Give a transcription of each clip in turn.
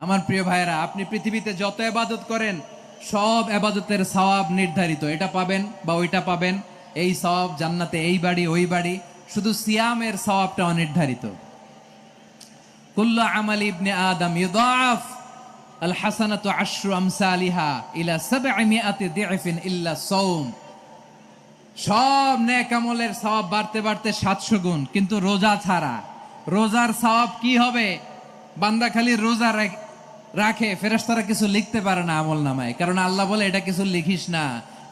আমার প্রিয় ভাইরা, আপনি পৃথিবীতে যত ইবাদত করেন সব ইবাদতের সওয়াব নির্ধারিত। এটা পাবেন বা ওইটা পাবেন, এই সওয়াব জান্নাতে, এই বাড়ি ওই বাড়ি। শুধু সিয়ামের সওয়াবটা অনির্ধারিত। কুল্লু আমালি ইবনে আদম ইউদাফ আল হাসানাতু আশরু আমসালিহা ইলা 700 দি'ফিন ইল্লা সাওম। সব নেক আমলের সওয়াব বাড়তে বাড়তে 700 গুণ, কিন্তু রোজা ছাড়া। রোজার সওয়াব কি হবে? বান্দা খালি রোজা রাখে, ফেরেশতারা কিছু লিখতে পারে না আমল নামায়, কারণ আল্লাহ বলে এটা কিছু লিখিস না,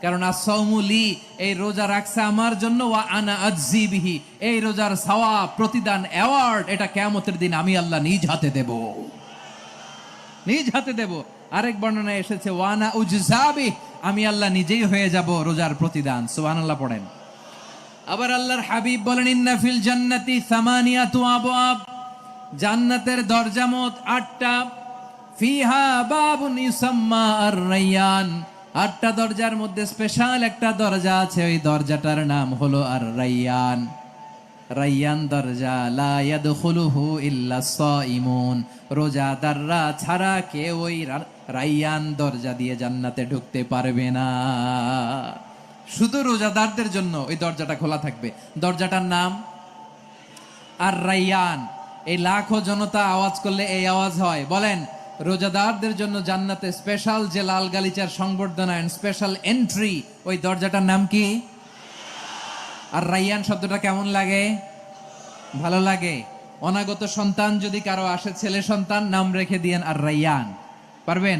কারণ as-সাওমু লি, এই রোজা রাখছে আমার জন্য, ওয়া আনা আজজি বিহি, এই রোজার সওয়াব, প্রতিদান, অ্যাওয়ার্ড এটা কিয়ামতের দিন আমি আল্লাহ নিজ হাতে দেব, নিজ হাতে দেব। আরেক বর্ণনায় এসেছে ওয়া আনা উজজা বিহি, আমি আল্লাহ নিজেই হয়ে যাব রোজার প্রতিদান। সুবহানাল্লাহ পড়েন। আবার আল্লাহর হাবিব বলেন ইন্না ফিল জান্নাতি সামানিয়াতু আবওয়াব, জান্নাতের দরজা মোট 8টা। ফিহা বাবুন ইউসাম্মা আর-রায়্যান, 8টা দরজার মধ্যে স্পেশাল একটা দরজা আছে, ওই দরজাটার নাম হলো আর-রায়্যান। রায়্যান দরজা, লা ইয়াদখুলুহু ইল্লা সাইমুন, রোজাদাররা ছাড়া কেউ ওই রায়্যান দরজা দিয়ে জান্নাতে ঢুকতে পারবে না। শুধু রোজাদারদের জন্য ওই দরজাটা খোলা থাকবে। দরজাটার নাম আর-রায়্যান। এই লাখো জনতা আওয়াজ করলে এই আওয়াজ হয়, বলেন রোজাদারদের জন্য জান্নাতে স্পেশাল যে লাল গালিচার সংবর্ধনা এন্ড স্পেশাল এন্ট্রি, ওই দরজাটার নাম কি? আর রায়্যান শব্দটা কেমন লাগে? ভালো লাগে। অনাগত সন্তান যদি কারো আসে, ছেলে সন্তান, নাম রেখে দিয়েন আর রায়্যান। পারবেন?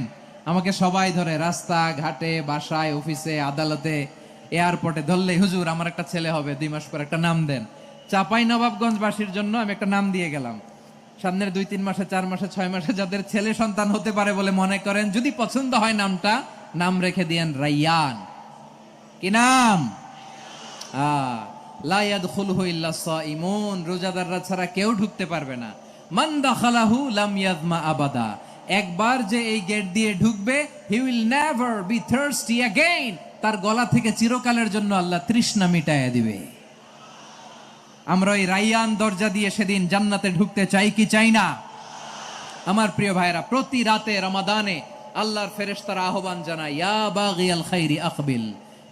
আমাকে সবাই ধরে রাস্তা ঘাটে, বাসায়, অফিসে, আদালতে, এয়ারপোর্টে ধরলে, হুজুর আমার একটা ছেলে হবে 2 মাস পর, একটা নাম দেন। চাপাই নবাবগঞ্জবাসীর জন্য আমি একটা নাম দিয়ে গেলাম। সামনের 2-3 মাসে, 4 মাসে, 6 মাসে যাদের ছেলে সন্তান হতে পারে বলে মনে করেন, যদি পছন্দ হয় নামটা, নাম রেখে দিয়েন রায়্যান। কি নাম? লা ইয়াদখুলুহু ইল্লা সাইমুন, রোজাদাররা ছাড়া কেউ ঢুকতে পারবে না। মান দাখালাহু লাম ইয়াযমা আবাদা, একবার যে এই গেট দিয়ে ঢুকবে, he will never be thirsty again, তার গলা থেকে চিরকালের জন্য আল্লাহ তৃষ্ণা মিটাইয়া দিবে। আমরা ওই রায়্যান দরজা দিয়ে সেদিন জান্নাতে ঢুকতে চাই কি চাই না? আমার প্রিয় ভাইরা, প্রতি রাতে রমাদানে আল্লাহর ফেরেশতারা আহ্বান জানায়, ইয়া বাগিয়াল খাইরি আকবিল,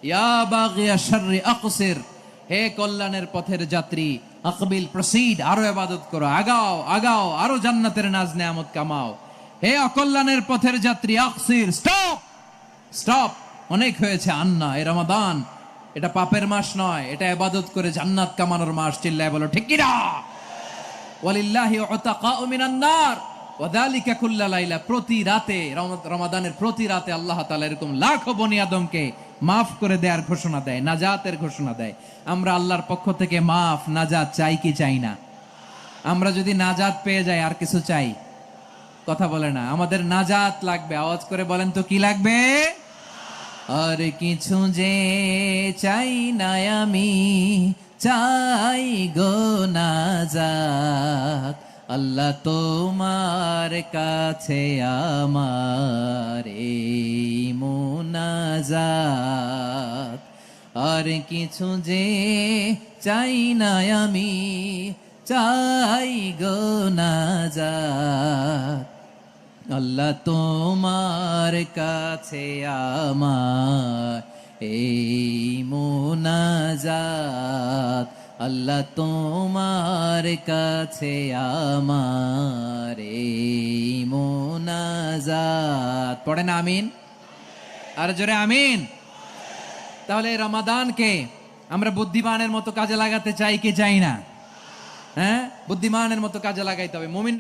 ইয়া বাগিয়াশ শাররি আকসির, হে কল্যাণের পথের যাত্রী, আকবিল প্রসিড, আরো ইবাদত করো, আগাও আগাও, আরো জান্নাতের নাজ নেয়ামত কামাও। হে অকল্যাণের পথের যাত্রী, আকসির, স্টপ স্টপ, অনেক হয়েছে। আন্না, এ রমাদান এটা পাপের মাস নয়, এটা ইবাদত করে জান্নাত কামানোর মাস। চিল্লায় বলো ঠিক কি না? ওয়ালিল্লাহি উতাকাউ মিনান নার ওয়া যালিকা কুল্লা লাইলা, প্রতি রাতে, রমাদানের প্রতি রাতে আল্লাহ তাআলা এরকম লাখো বনি আদমকে মাফ করে দেওয়ার ঘোষণা দেয়, নাজাতের ঘোষণা দেয়। আমরা আল্লাহর পক্ষ থেকে মাফ, নাজাত চাই কি চাই না? আমরা যদি নাজাত পেয়ে যাই আর কিছু চাই? কথা বলে না। আমাদের নাজাত লাগবে। আওয়াজ করে বলেন তো কি লাগবে? আর কিছু যে চাই না আমি, চাই গো নাজাত, আল্লাহ তোমার কাছে আমার এই মুনাজাত। আর কিছু যে চাই না আমি, চাই গো নাজাত, আল্লাহ তোমার কাছে আমার এই মুনাজাত, আল্লাহ তোমার কাছে আমার এই মুনাজাত। পড়েন আমিন, আর জোরে আমিন। তাহলে রমাদানকে আমরা বুদ্ধিমানের মতো কাজে লাগাতে চাই কি চাই না? হ্যাঁ, বুদ্ধিমানের মতো কাজে লাগাইতে হবে। মুমিন